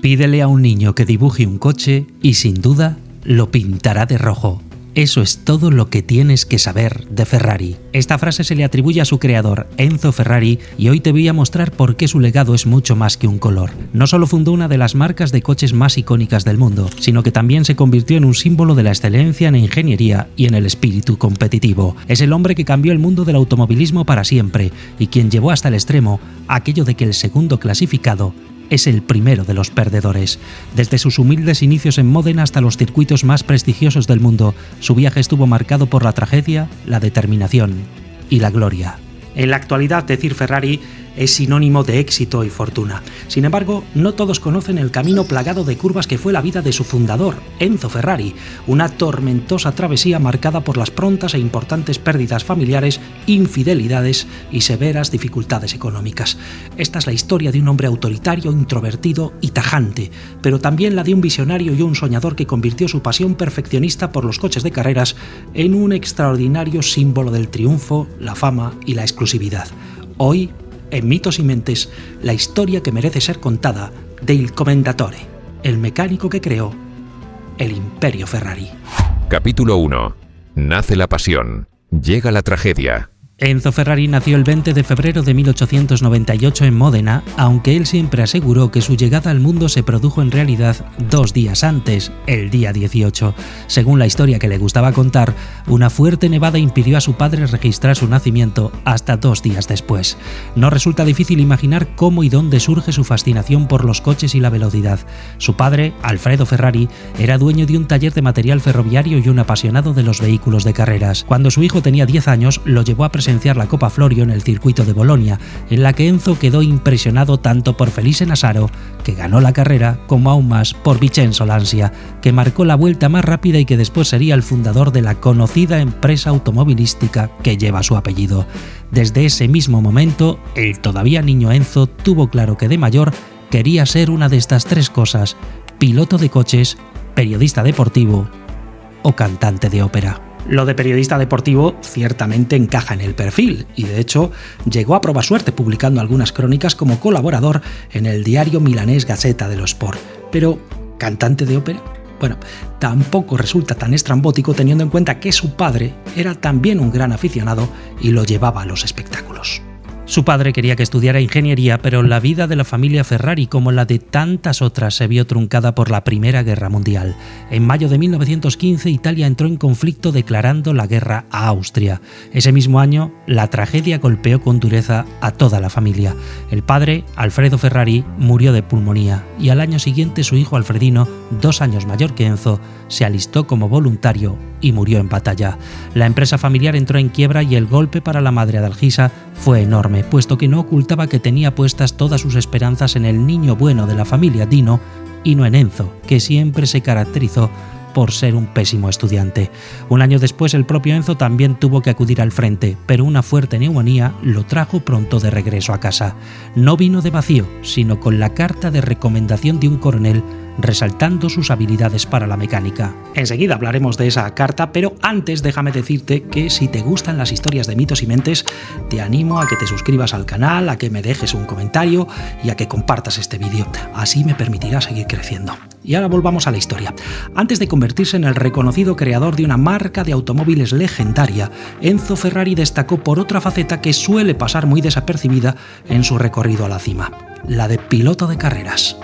Pídele a un niño que dibuje un coche y sin duda lo pintará de rojo. Eso es todo lo que tienes que saber de Ferrari. Esta frase se le atribuye a su creador, Enzo Ferrari, y hoy te voy a mostrar por qué su legado es mucho más que un color. No solo fundó una de las marcas de coches más icónicas del mundo, sino que también se convirtió en un símbolo de la excelencia en ingeniería y en el espíritu competitivo. Es el hombre que cambió el mundo del automovilismo para siempre y quien llevó hasta el extremo aquello de que el segundo clasificado es el primero de los perdedores. Desde sus humildes inicios en Módena hasta los circuitos más prestigiosos del mundo, su viaje estuvo marcado por la tragedia, la determinación y la gloria. En la actualidad, decir Ferrari es sinónimo de éxito y fortuna. Sin embargo, no todos conocen el camino plagado de curvas que fue la vida de su fundador, Enzo Ferrari, una tormentosa travesía marcada por las prontas e importantes pérdidas familiares, infidelidades y severas dificultades económicas. Esta es la historia de un hombre autoritario, introvertido y tajante, pero también la de un visionario y un soñador que convirtió su pasión perfeccionista por los coches de carreras en un extraordinario símbolo del triunfo, la fama y la exclusividad. Hoy, en Mitos y Mentes, la historia que merece ser contada de Il Commendatore, el mecánico que creó el Imperio Ferrari. Capítulo 1. Nace la pasión. Llega la tragedia. Enzo Ferrari nació el 20 de febrero de 1898 en Módena, aunque él siempre aseguró que su llegada al mundo se produjo en realidad 2 días antes, el día 18. Según la historia que le gustaba contar, una fuerte nevada impidió a su padre registrar su nacimiento hasta 2 días después. No resulta difícil imaginar cómo y dónde surge su fascinación por los coches y la velocidad. Su padre, Alfredo Ferrari, era dueño de un taller de material ferroviario y un apasionado de los vehículos de carreras. Cuando su hijo tenía 10 años, lo llevó a presenciar la Copa Florio en el circuito de Bolonia, en la que Enzo quedó impresionado tanto por Felice Nassaro, que ganó la carrera, como aún más por Vincenzo Lancia, que marcó la vuelta más rápida y que después sería el fundador de la conocida empresa automovilística que lleva su apellido. Desde ese mismo momento, el todavía niño Enzo tuvo claro que de mayor quería ser una de estas 3 cosas: piloto de coches, periodista deportivo o cantante de ópera. Lo de periodista deportivo ciertamente encaja en el perfil y de hecho llegó a probar suerte publicando algunas crónicas como colaborador en el diario milanés Gazzetta dello Sport. Pero, ¿cantante de ópera? Bueno, tampoco resulta tan estrambótico teniendo en cuenta que su padre era también un gran aficionado y lo llevaba a los espectáculos. Su padre quería que estudiara ingeniería, pero la vida de la familia Ferrari, como la de tantas otras, se vio truncada por la Primera Guerra Mundial. En mayo de 1915, Italia entró en conflicto declarando la guerra a Austria. Ese mismo año, la tragedia golpeó con dureza a toda la familia. El padre, Alfredo Ferrari, murió de pulmonía y al año siguiente su hijo Alfredino, 2 años mayor que Enzo, se alistó como voluntario y murió en batalla. La empresa familiar entró en quiebra y el golpe para la madre Adalgisa fue enorme, puesto que no ocultaba que tenía puestas todas sus esperanzas en el niño bueno de la familia Dino y no en Enzo, que siempre se caracterizó por ser un pésimo estudiante. Un año después el propio Enzo también tuvo que acudir al frente, pero una fuerte neumonía lo trajo pronto de regreso a casa. No vino de vacío, sino con la carta de recomendación de un coronel resaltando sus habilidades para la mecánica. Enseguida hablaremos de esa carta, pero antes déjame decirte que si te gustan las historias de Mitos y Mentes, te animo a que te suscribas al canal, a que me dejes un comentario y a que compartas este vídeo. Así me permitirá seguir creciendo. Y ahora volvamos a la historia. Antes de convertirse en el reconocido creador de una marca de automóviles legendaria, Enzo Ferrari destacó por otra faceta que suele pasar muy desapercibida en su recorrido a la cima: la de piloto de carreras.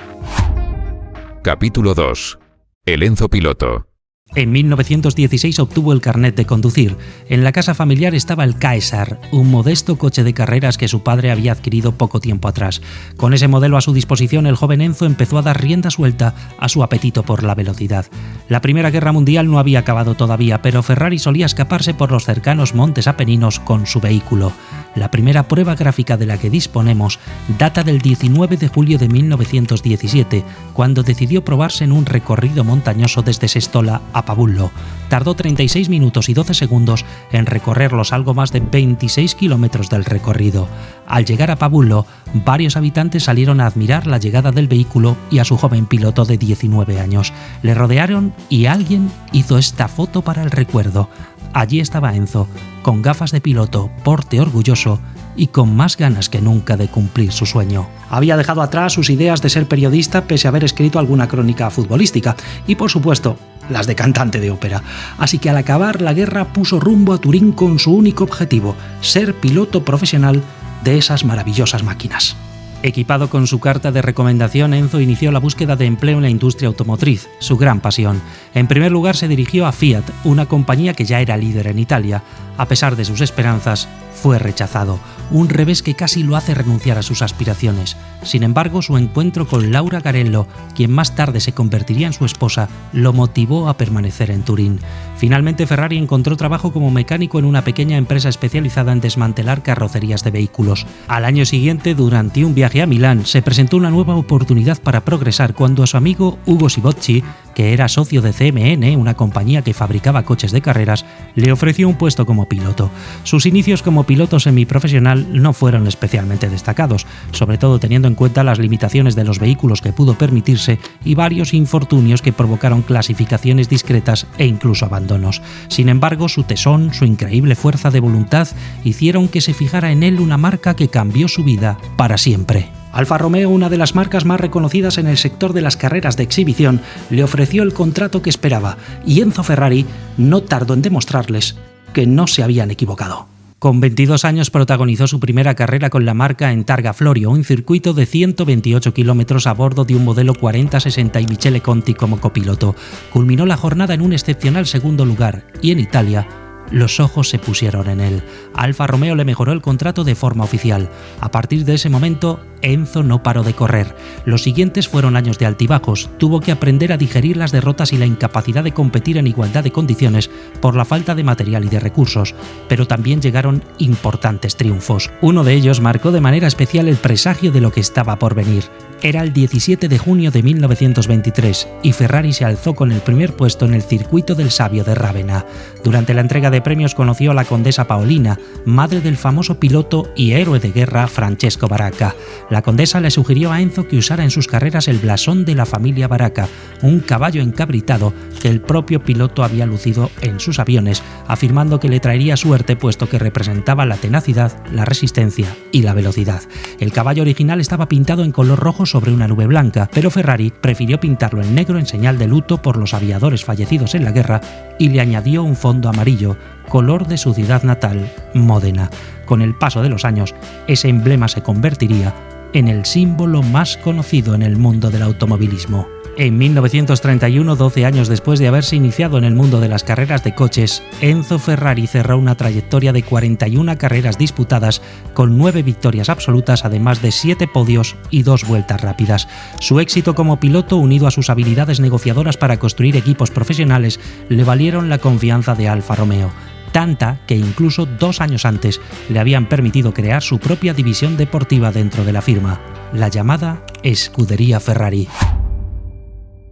Capítulo 2. El Enzo piloto. En 1916 obtuvo el carnet de conducir. En la casa familiar estaba el Caesar, un modesto coche de carreras que su padre había adquirido poco tiempo atrás. Con ese modelo a su disposición, el joven Enzo empezó a dar rienda suelta a su apetito por la velocidad. La Primera Guerra Mundial no había acabado todavía, pero Ferrari solía escaparse por los cercanos montes Apeninos con su vehículo. La primera prueba gráfica de la que disponemos data del 19 de julio de 1917, cuando decidió probarse en un recorrido montañoso desde Sestola a Pavullo. Tardó 36 minutos y 12 segundos en recorrer los algo más de 26 kilómetros del recorrido. Al llegar a Pavullo, varios habitantes salieron a admirar la llegada del vehículo y a su joven piloto de 19 años. Le rodearon y alguien hizo esta foto para el recuerdo. allí estaba Enzo, con gafas de piloto, porte orgulloso y con más ganas que nunca de cumplir su sueño. Había dejado atrás sus ideas de ser periodista pese a haber escrito alguna crónica futbolística y, por supuesto, las de cantante de ópera. Así que al acabar la guerra puso rumbo a Turín con su único objetivo, ser piloto profesional de esas maravillosas máquinas. Equipado con su carta de recomendación, Enzo inició la búsqueda de empleo en la industria automotriz, su gran pasión. En primer lugar se dirigió a Fiat, una compañía que ya era líder en Italia. A pesar de sus esperanzas, fue rechazado, un revés que casi lo hace renunciar a sus aspiraciones. Sin embargo, su encuentro con Laura Garello, quien más tarde se convertiría en su esposa, lo motivó a permanecer en Turín. Finalmente, Ferrari encontró trabajo como mecánico en una pequeña empresa especializada en desmantelar carrocerías de vehículos. Al año siguiente, durante un viaje a Milán, se presentó una nueva oportunidad para progresar cuando a su amigo Ugo Sibocci, que era socio de CMN, una compañía que fabricaba coches de carreras, le ofreció un puesto como piloto. Sus inicios como piloto semiprofesional no fueron especialmente destacados, sobre todo teniendo en cuenta las limitaciones de los vehículos que pudo permitirse y varios infortunios que provocaron clasificaciones discretas e incluso abandonos. Sin embargo, su tesón, su increíble fuerza de voluntad hicieron que se fijara en él una marca que cambió su vida para siempre. Alfa Romeo, una de las marcas más reconocidas en el sector de las carreras de exhibición, le ofreció el contrato que esperaba y Enzo Ferrari no tardó en demostrarles que no se habían equivocado. Con 22 años protagonizó su primera carrera con la marca en Targa Florio, un circuito de 128 kilómetros a bordo de un modelo 4060 y Michele Conti como copiloto. Culminó la jornada en un excepcional segundo lugar y en Italia los ojos se pusieron en él. Alfa Romeo le mejoró el contrato de forma oficial. A partir de ese momento, Enzo no paró de correr. Los siguientes fueron años de altibajos. Tuvo que aprender a digerir las derrotas y la incapacidad de competir en igualdad de condiciones por la falta de material y de recursos. Pero también llegaron importantes triunfos. Uno de ellos marcó de manera especial el presagio de lo que estaba por venir. Era el 17 de junio de 1923 y Ferrari se alzó con el primer puesto en el circuito del Sabio de Rávena. Durante la entrega de premios conoció a la condesa Paolina, madre del famoso piloto y héroe de guerra Francesco Baracca. La condesa le sugirió a Enzo que usara en sus carreras el blasón de la familia Baracca, un caballo encabritado que el propio piloto había lucido en sus aviones, afirmando que le traería suerte puesto que representaba la tenacidad, la resistencia y la velocidad. El caballo original estaba pintado en color rojo sobre una nube blanca, pero Ferrari prefirió pintarlo en negro en señal de luto por los aviadores fallecidos en la guerra y le añadió un fondo amarillo, color de su ciudad natal, Módena. Con el paso de los años, ese emblema se convertiría en el símbolo más conocido en el mundo del automovilismo. En 1931, 12 años después de haberse iniciado en el mundo de las carreras de coches, Enzo Ferrari cerró una trayectoria de 41 carreras disputadas con 9 victorias absolutas, además de 7 podios y 2 vueltas rápidas. Su éxito como piloto, unido a sus habilidades negociadoras para construir equipos profesionales, le valieron la confianza de Alfa Romeo. Tanta que incluso 2 años antes le habían permitido crear su propia división deportiva dentro de la firma, la llamada Scuderia Ferrari.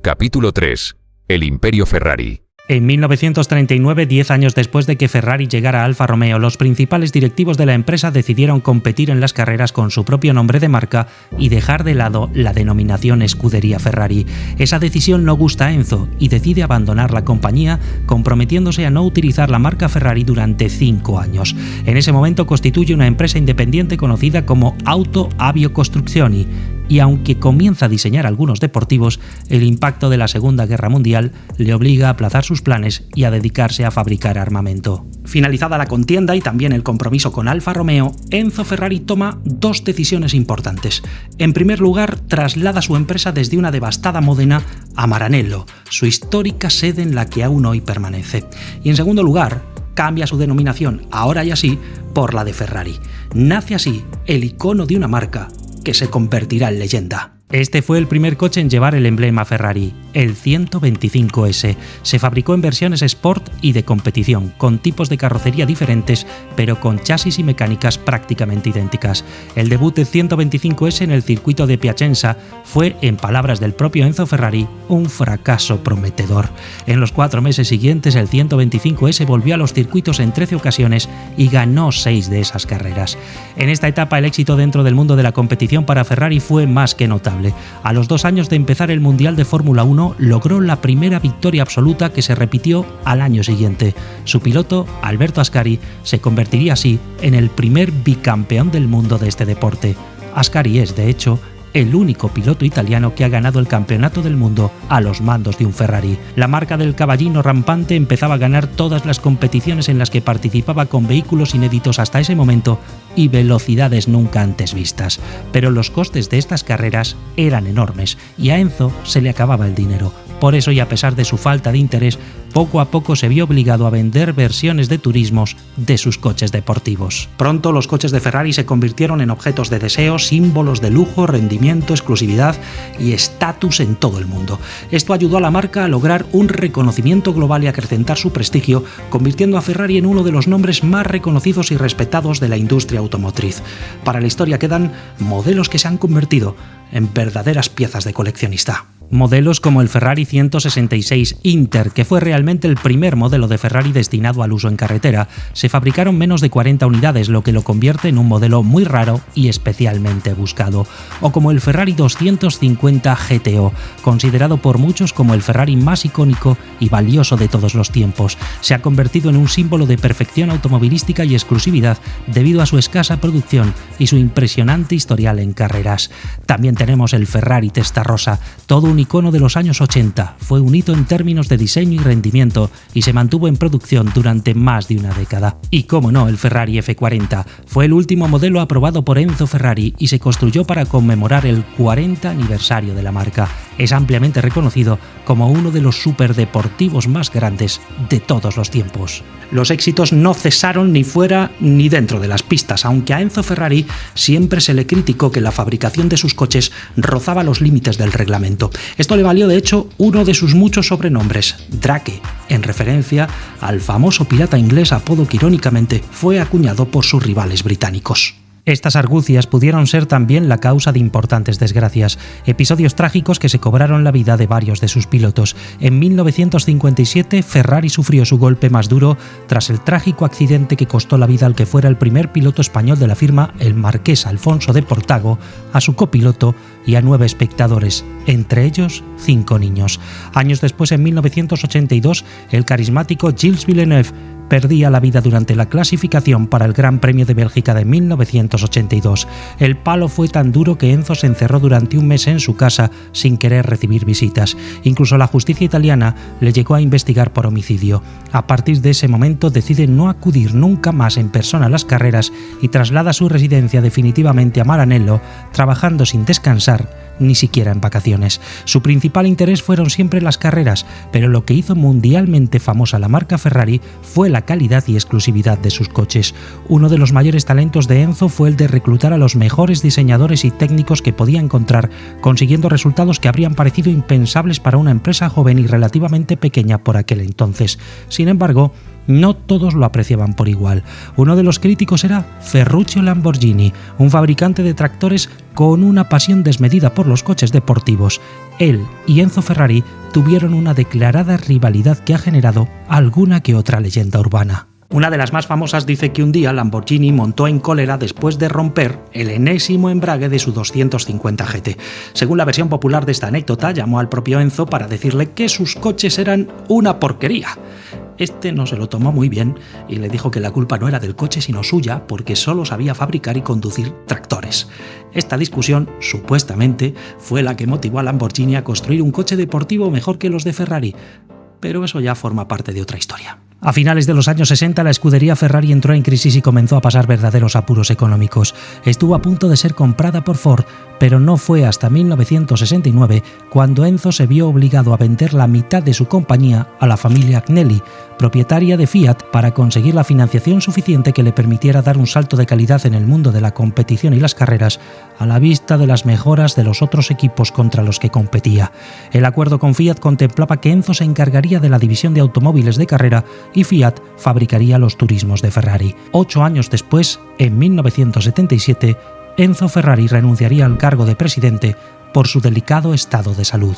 Capítulo 3. El Imperio Ferrari. En 1939, 10 años después de que Ferrari llegara a Alfa Romeo, los principales directivos de la empresa decidieron competir en las carreras con su propio nombre de marca y dejar de lado la denominación Scuderia Ferrari. Esa decisión no gusta a Enzo y decide abandonar la compañía, comprometiéndose a no utilizar la marca Ferrari durante 5 años. En ese momento constituye una empresa independiente conocida como Auto Avio Costruzioni, y aunque comienza a diseñar algunos deportivos, el impacto de la Segunda Guerra Mundial le obliga a aplazar sus planes y a dedicarse a fabricar armamento. Finalizada la contienda y también el compromiso con Alfa Romeo, Enzo Ferrari toma 2 decisiones importantes. En primer lugar, traslada su empresa desde una devastada Módena a Maranello, su histórica sede en la que aún hoy permanece. Y en segundo lugar, cambia su denominación, ahora y así, por la de Ferrari. Nace así el icono de una marca que se convertirá en leyenda. Este fue el primer coche en llevar el emblema Ferrari, el 125S. Se fabricó en versiones Sport y de competición, con tipos de carrocería diferentes, pero con chasis y mecánicas prácticamente idénticas. El debut del 125S en el circuito de Piacenza fue, en palabras del propio Enzo Ferrari, un fracaso prometedor. En los 4 meses siguientes, el 125S volvió a los circuitos en 13 ocasiones y ganó 6 de esas carreras. En esta etapa, el éxito dentro del mundo de la competición para Ferrari fue más que notable. A los 2 años de empezar el Mundial de Fórmula 1, 1 logró la primera victoria absoluta que se repitió al año siguiente. Su piloto, Alberto Ascari, se convertiría así en el primer bicampeón del mundo de este deporte. Ascari es, de hecho, el único piloto italiano que ha ganado el campeonato del mundo a los mandos de un Ferrari. La marca del caballino rampante empezaba a ganar todas las competiciones en las que participaba con vehículos inéditos hasta ese momento y velocidades nunca antes vistas. Pero los costes de estas carreras eran enormes y a Enzo se le acababa el dinero. Por eso, y a pesar de su falta de interés, poco a poco se vio obligado a vender versiones de turismos de sus coches deportivos. Pronto los coches de Ferrari se convirtieron en objetos de deseo, símbolos de lujo, rendimiento, exclusividad y estatus en todo el mundo. Esto ayudó a la marca a lograr un reconocimiento global y acrecentar su prestigio, convirtiendo a Ferrari en uno de los nombres más reconocidos y respetados de la industria automotriz. Para la historia quedan modelos que se han convertido en verdaderas piezas de coleccionista. Modelos como el Ferrari 166 Inter, que fue realmente el primer modelo de Ferrari destinado al uso en carretera. Se fabricaron menos de 40 unidades, lo que lo convierte en un modelo muy raro y especialmente buscado. O como el Ferrari 250 GTO, considerado por muchos como el Ferrari más icónico y valioso de todos los tiempos. Se ha convertido en un símbolo de perfección automovilística y exclusividad debido a su escasa producción y su impresionante historial en carreras. También tenemos el Ferrari Testarossa, todo un icono de los años 80, fue un hito en términos de diseño y rendimiento y se mantuvo en producción durante más de una década. Y cómo no, el Ferrari F40 fue el último modelo aprobado por Enzo Ferrari y se construyó para conmemorar el 40 aniversario de la marca. Es ampliamente reconocido como uno de los superdeportivos más grandes de todos los tiempos. Los éxitos no cesaron ni fuera ni dentro de las pistas, aunque a Enzo Ferrari siempre se le criticó que la fabricación de sus coches rozaba los límites del reglamento. Esto le valió de hecho uno de sus muchos sobrenombres, Drake, en referencia al famoso pirata inglés apodo que irónicamente fue acuñado por sus rivales británicos. Estas argucias pudieron ser también la causa de importantes desgracias, episodios trágicos que se cobraron la vida de varios de sus pilotos. En 1957, Ferrari sufrió su golpe más duro tras el trágico accidente que costó la vida al que fuera el primer piloto español de la firma, el marqués Alfonso de Portago, a su copiloto y a 9 espectadores, entre ellos 5 niños. Años después, en 1982, el carismático Gilles Villeneuve perdía la vida durante la clasificación para el Gran Premio de Bélgica de 1982. El palo fue tan duro que Enzo se encerró durante un mes en su casa sin querer recibir visitas. Incluso la justicia italiana le llegó a investigar por homicidio. A partir de ese momento decide no acudir nunca más en persona a las carreras y traslada su residencia definitivamente a Maranello, trabajando sin descansar ni siquiera en vacaciones. Su principal interés fueron siempre las carreras, pero lo que hizo mundialmente famosa la marca Ferrari fue la calidad y exclusividad de sus coches. Uno de los mayores talentos de Enzo fue el de reclutar a los mejores diseñadores y técnicos que podía encontrar, consiguiendo resultados que habrían parecido impensables para una empresa joven y relativamente pequeña por aquel entonces. Sin embargo, no todos lo apreciaban por igual. Uno de los críticos era Ferruccio Lamborghini, un fabricante de tractores con una pasión desmedida por los coches deportivos. Él y Enzo Ferrari tuvieron una declarada rivalidad que ha generado alguna que otra leyenda urbana. Una de las más famosas dice que un día Lamborghini montó en cólera después de romper el enésimo embrague de su 250 GT. Según la versión popular de esta anécdota, llamó al propio Enzo para decirle que sus coches eran una porquería. Este no se lo tomó muy bien y le dijo que la culpa no era del coche sino suya porque solo sabía fabricar y conducir tractores. Esta discusión, supuestamente, fue la que motivó a Lamborghini a construir un coche deportivo mejor que los de Ferrari, pero eso ya forma parte de otra historia. A finales de los años 60, la escudería Ferrari entró en crisis y comenzó a pasar verdaderos apuros económicos. Estuvo a punto de ser comprada por Ford, pero no fue hasta 1969 cuando Enzo se vio obligado a vender la mitad de su compañía a la familia Agnelli, propietaria de Fiat, para conseguir la financiación suficiente que le permitiera dar un salto de calidad en el mundo de la competición y las carreras, a la vista de las mejoras de los otros equipos contra los que competía. El acuerdo con Fiat contemplaba que Enzo se encargaría de la división de automóviles de carrera y Fiat fabricaría los turismos de Ferrari. 8 años después, en 1977, Enzo Ferrari renunciaría al cargo de presidente por su delicado estado de salud.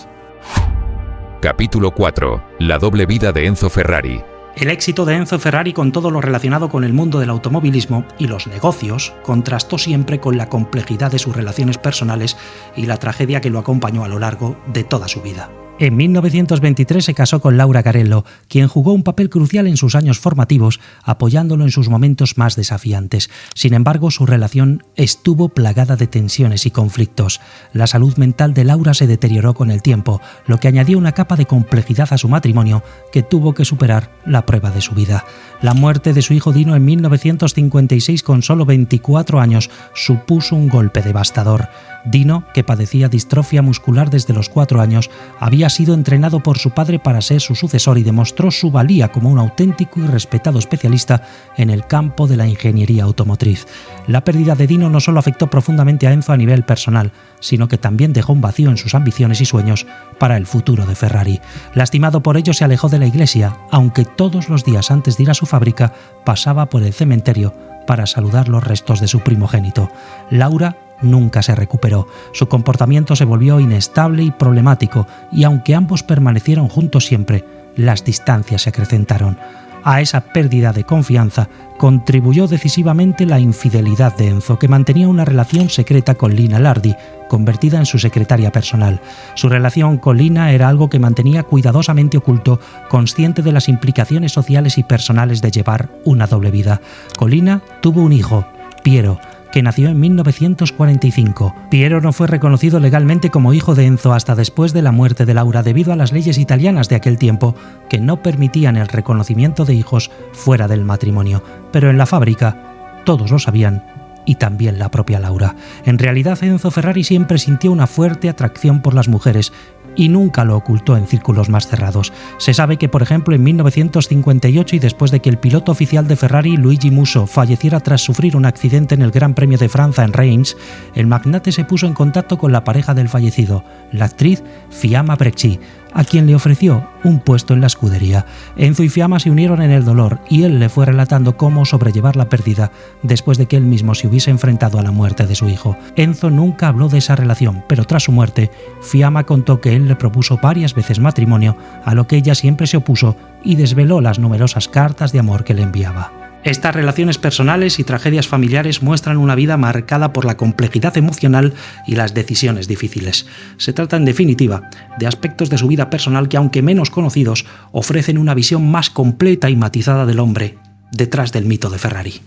Capítulo 4. La doble vida de Enzo Ferrari. El éxito de Enzo Ferrari con todo lo relacionado con el mundo del automovilismo y los negocios contrastó siempre con la complejidad de sus relaciones personales y la tragedia que lo acompañó a lo largo de toda su vida. En 1923 se casó con Laura Garello, quien jugó un papel crucial en sus años formativos, apoyándolo en sus momentos más desafiantes. Sin embargo, su relación estuvo plagada de tensiones y conflictos. La salud mental de Laura se deterioró con el tiempo, lo que añadió una capa de complejidad a su matrimonio que tuvo que superar la prueba de su vida. La muerte de su hijo Dino en 1956, con solo 24 años, supuso un golpe devastador. Dino, que padecía distrofia muscular desde los 4 años, había sido entrenado por su padre para ser su sucesor y demostró su valía como un auténtico y respetado especialista en el campo de la ingeniería automotriz. La pérdida de Dino no solo afectó profundamente a Enzo a nivel personal, sino que también dejó un vacío en sus ambiciones y sueños para el futuro de Ferrari. Lastimado por ello, se alejó de la iglesia, aunque todos los días antes de ir a su fábrica pasaba por el cementerio para saludar los restos de su primogénito. Laura nunca se recuperó. Su comportamiento se volvió inestable y problemático, y aunque ambos permanecieron juntos siempre, las distancias se acrecentaron. A esa pérdida de confianza contribuyó decisivamente la infidelidad de Enzo, que mantenía una relación secreta con Lina Lardi, convertida en su secretaria personal. Su relación con Lina era algo que mantenía cuidadosamente oculto, consciente de las implicaciones sociales y personales de llevar una doble vida. Con Lina tuvo un hijo, Piero, que nació en 1945. Piero no fue reconocido legalmente como hijo de Enzo hasta después de la muerte de Laura, debido a las leyes italianas de aquel tiempo, que no permitían el reconocimiento de hijos fuera del matrimonio. Pero en la fábrica todos lo sabían, y también la propia Laura. En realidad, Enzo Ferrari siempre sintió una fuerte atracción por las mujeres, y nunca lo ocultó en círculos más cerrados. Se sabe que, por ejemplo, en 1958, y después de que el piloto oficial de Ferrari, Luigi Musso, falleciera tras sufrir un accidente en el Gran Premio de Francia en Reims, el magnate se puso en contacto con la pareja del fallecido, la actriz Fiamma Brecci, a quien le ofreció un puesto en la escudería. Enzo y Fiamma se unieron en el dolor, y él le fue relatando cómo sobrellevar la pérdida después de que él mismo se hubiese enfrentado a la muerte de su hijo. Enzo nunca habló de esa relación, pero tras su muerte, Fiamma contó que él le propuso varias veces matrimonio, a lo que ella siempre se opuso, y desveló las numerosas cartas de amor que le enviaba. Estas relaciones personales y tragedias familiares muestran una vida marcada por la complejidad emocional y las decisiones difíciles. Se trata, en definitiva, de aspectos de su vida personal que, aunque menos conocidos, ofrecen una visión más completa y matizada del hombre detrás del mito de Ferrari.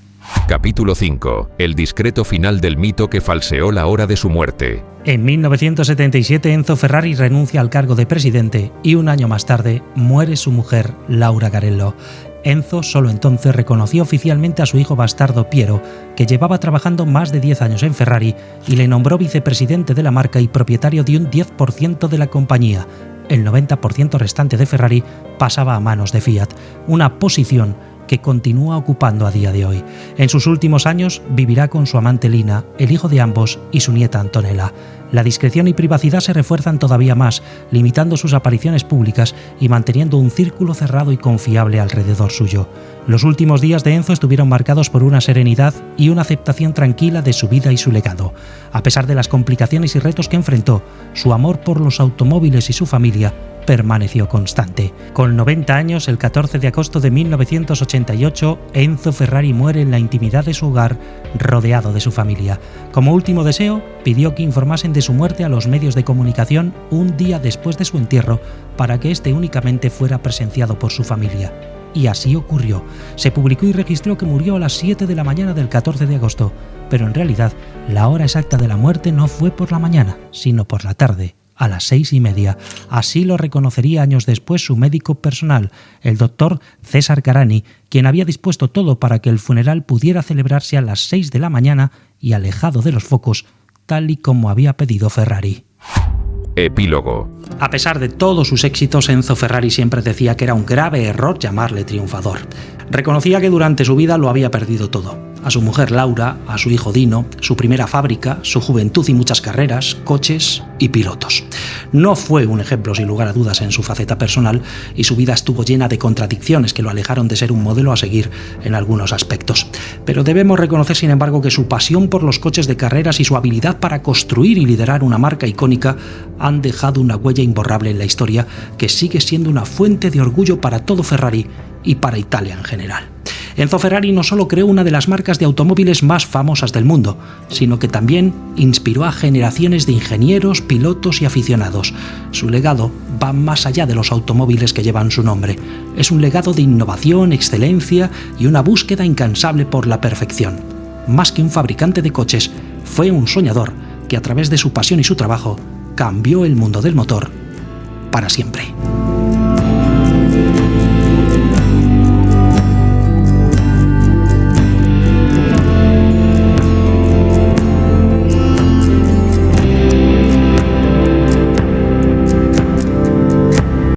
Capítulo 5. El discreto final del mito que falseó la hora de su muerte. En 1977, Enzo Ferrari renuncia al cargo de presidente y un año más tarde muere su mujer, Laura Garello. Enzo solo entonces reconoció oficialmente a su hijo bastardo Piero, que llevaba trabajando más de 10 años en Ferrari, y le nombró vicepresidente de la marca y propietario de un 10% de la compañía. El 90% restante de Ferrari pasaba a manos de Fiat, una posición que continúa ocupando a día de hoy. En sus últimos años vivirá con su amante Lina, el hijo de ambos, y su nieta Antonella. La discreción y privacidad se refuerzan todavía más, limitando sus apariciones públicas y manteniendo un círculo cerrado y confiable alrededor suyo. Los últimos días de Enzo estuvieron marcados por una serenidad y una aceptación tranquila de su vida y su legado. A pesar de las complicaciones y retos que enfrentó, su amor por los automóviles y su familia permaneció constante. Con 90 años, el 14 de agosto de 1988, Enzo Ferrari muere en la intimidad de su hogar, rodeado de su familia. Como último deseo, pidió que informasen de su muerte a los medios de comunicación un día después de su entierro, para que este únicamente fuera presenciado por su familia. Y así ocurrió. Se publicó y registró que murió a las 7 de la mañana del 14 de agosto, pero en realidad la hora exacta de la muerte no fue por la mañana, sino por la tarde, a las 6:30. Así lo reconocería años después su médico personal, el doctor César Carani, quien había dispuesto todo para que el funeral pudiera celebrarse a las 6 de la mañana y alejado de los focos, tal y como había pedido Ferrari. Epílogo. A pesar de todos sus éxitos, Enzo Ferrari siempre decía que era un grave error llamarle triunfador. Reconocía que durante su vida lo había perdido todo. A su mujer Laura, a su hijo Dino, su primera fábrica, su juventud y muchas carreras, coches y pilotos. No fue un ejemplo sin lugar a dudas en su faceta personal, y su vida estuvo llena de contradicciones que lo alejaron de ser un modelo a seguir en algunos aspectos. Pero debemos reconocer, sin embargo, que su pasión por los coches de carreras y su habilidad para construir y liderar una marca icónica han dejado una huella imborrable en la historia que sigue siendo una fuente de orgullo para todo Ferrari y para Italia en general. Enzo Ferrari no solo creó una de las marcas de automóviles más famosas del mundo, sino que también inspiró a generaciones de ingenieros, pilotos y aficionados. Su legado va más allá de los automóviles que llevan su nombre. Es un legado de innovación, excelencia y una búsqueda incansable por la perfección. Más que un fabricante de coches, fue un soñador que a través de su pasión y su trabajo cambió el mundo del motor para siempre.